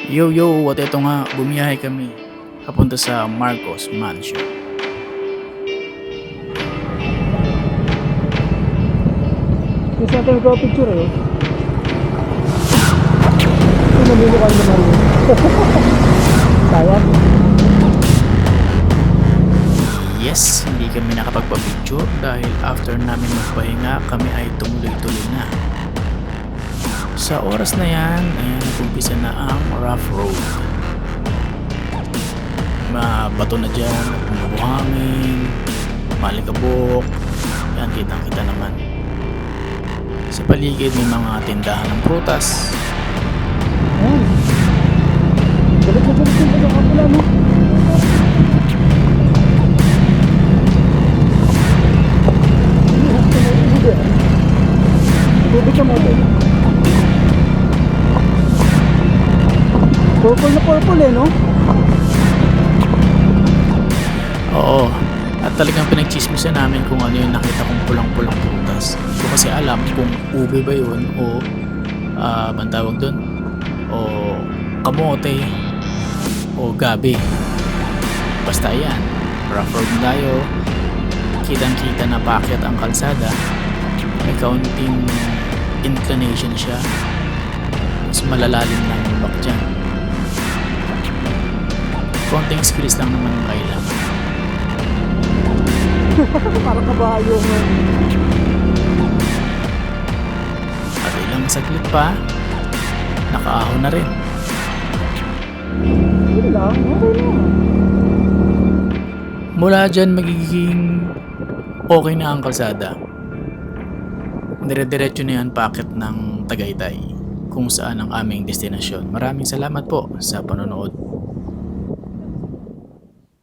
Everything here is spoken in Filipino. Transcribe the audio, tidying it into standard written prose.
Yo yo, at eto nga, bumiyahe kami papunta sa Marcos Mansion. Yung sa atin nagpa-picture eh. Yung namumukha na Mario. Sayang. Yes, hindi kami nakapagpa-picture dahil after namin magpahinga, kami ay tumuloy-tuloy na. Sa oras na yan, ayan, nag-umpisa na ang rough road. Mabato na dyan, bumubuhangin, malikabok, yan, kitang-kita naman. Sa paligid may mga tindahan ng prutas. Ayan. Galit na galit yung pagkakapula mo. Tubig ka mo din. Purple na purple eh, no? Oo, at talagang pinagchismisan namin kung ano yung nakita kong pulang-pulang prutas. Hindi ko kasi alam kung ube ba yun o bang tawag doon? O kamote o gabi. Basta yan, rough road tayo, kitang-kita na paakyat ang kalsada, may kaunting inclination siya, mas malalalim na ang lubak dyan. Konting skills lang naman ang kailangan. Parang kabayo mo. At ilang saglit pa, nakaahon na rin. Yun lang, okay lang. Mula dyan magiging okay na ang kalsada. Dire-diretso na yan paakyat ng Tagaytay kung saan ang aming destinasyon. Maraming salamat po sa panonood.